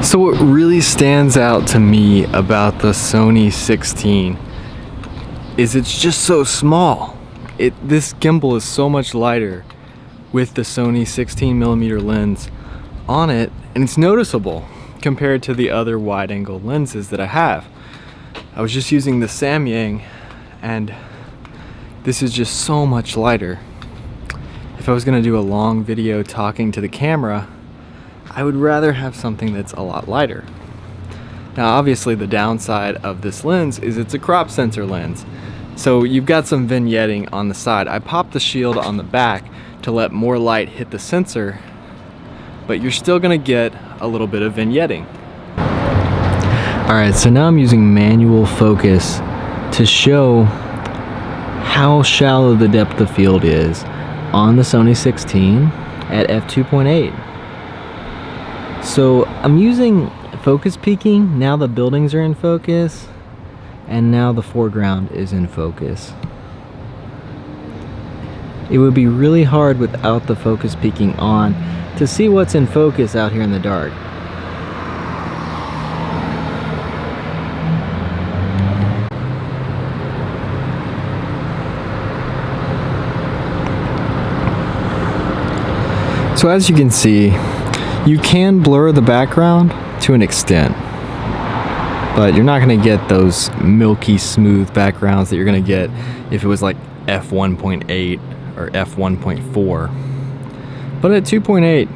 So what really stands out to me about the Sony 16 is it's just so small. This gimbal is so much lighter with the Sony 16mm lens on it, and it's noticeable compared to the other wide-angle lenses that I have. I was just using the Samyang, and this is just so much lighter. If I was gonna do a long video talking to the camera, I would rather have something that's a lot lighter. Now obviously the downside of this lens is it's a crop sensor lens. So you've got some vignetting on the side. I popped the shield on the back to let more light hit the sensor, but you're still gonna get a little bit of vignetting. Alright, so now I'm using manual focus to show how shallow the depth of field is on the Sony 16 at f2.8. So I'm using focus peaking. Now the buildings are in focus, and now the foreground is in focus. It would be really hard without the focus peaking on to see what's in focus out here in the dark. So as you can see, you can blur the background to an extent, but you're not going to get those milky smooth backgrounds that you're going to get if it was like f1.8 or f1.4. But at 2.8,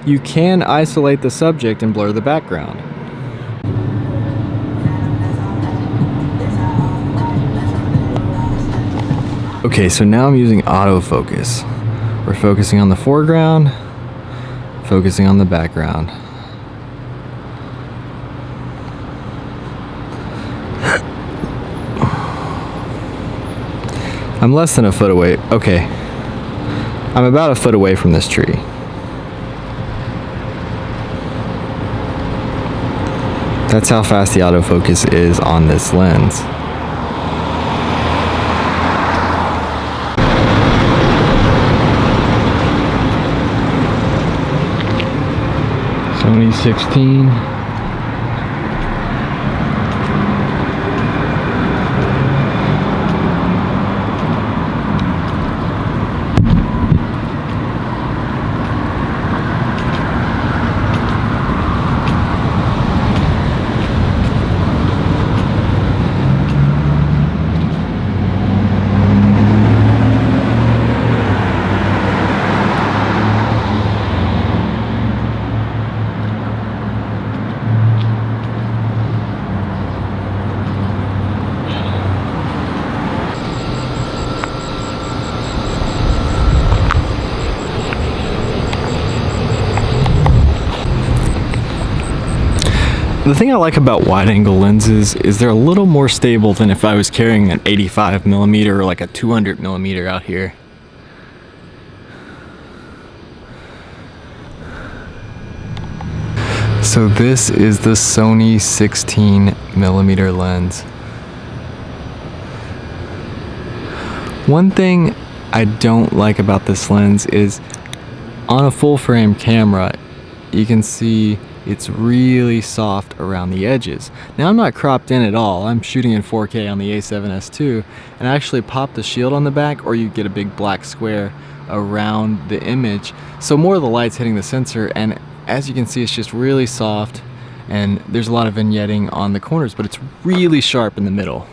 you can isolate the subject and blur the background. Okay, so now I'm using autofocus. We're focusing on the foreground, focusing on the background. I'm less than a foot away. Okay. I'm about a foot away from this tree. That's how fast the autofocus is on this lens. Sony 16. The thing I like about wide-angle lenses is they're a little more stable than if I was carrying an 85mm or like a 200mm out here. So this is the Sony 16mm lens. One thing I don't like about this lens is on a full frame camera, you can see it's really soft around the edges. Now I'm not cropped in at all. I'm shooting in 4K on the A7S II, and I actually pop the shield on the back, or you get a big black square around the image. So more of the light's hitting the sensor, and as you can see, it's just really soft, and there's a lot of vignetting on the corners, but it's really sharp in the middle.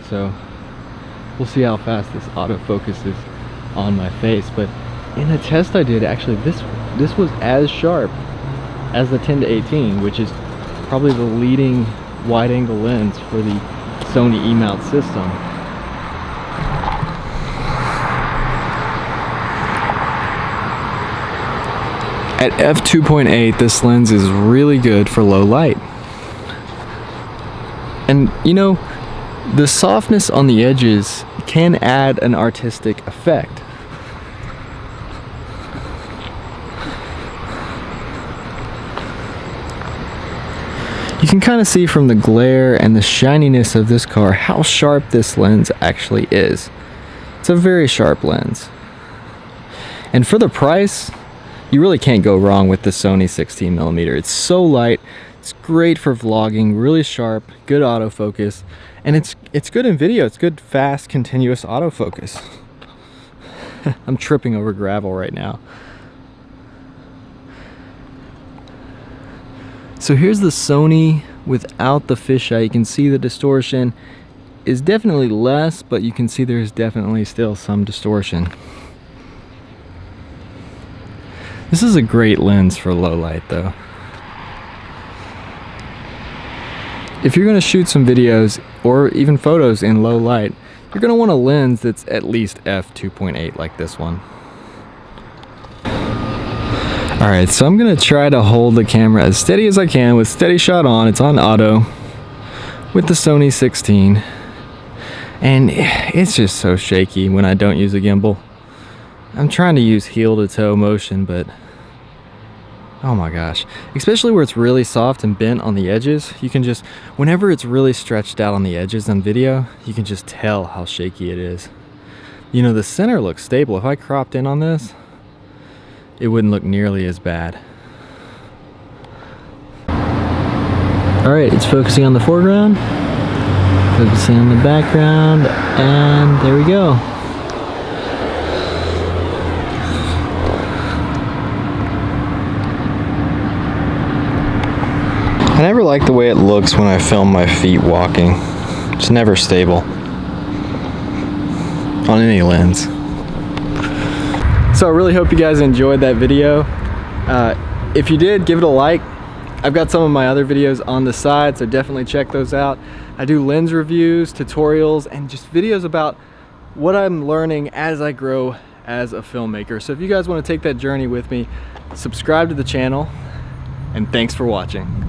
So we'll see how fast this autofocus is on my face, but in a test I did, actually this was as sharp as the 10-18, which is probably the leading wide-angle lens for the Sony E-mount system. At f2.8, this lens is really good for low light. And you know, the softness on the edges can add an artistic effect. You can kind of see from the glare and the shininess of this car how sharp this lens actually is. It's a very sharp lens. And for the price, You really can't go wrong with the Sony 16mm. It's so light, it's great for vlogging, really sharp, good autofocus, and it's good in video. It's good, fast, continuous autofocus. I'm tripping over gravel right now. So here's the Sony without the fisheye. You can see the distortion is definitely less, but you can see there's definitely still some distortion. This is a great lens for low light though. If you're gonna shoot some videos or even photos in low light, you're gonna want a lens that's at least f2.8 like this one. Alright, so I'm gonna try to hold the camera as steady as I can with steady shot on. It's on auto with the Sony 16. And it's just so shaky when I don't use a gimbal. I'm trying to use heel to toe motion, but oh my gosh. Especially where it's really soft and bent on the edges, you can just, whenever it's really stretched out on the edges on video, you can just tell how shaky it is. You know, the center looks stable. If I cropped in on this, it wouldn't look nearly as bad. Alright, it's focusing on the foreground, focusing on the background, and there we go. I never like the way it looks when I film my feet walking. It's never stable on any lens. So I really hope you guys enjoyed that video. If you did, give it a like. I've got some of my other videos on the side, so definitely check those out. I do lens reviews, tutorials, and just videos about what I'm learning as I grow as a filmmaker. So if you guys want to take that journey with me, subscribe to the channel, and thanks for watching.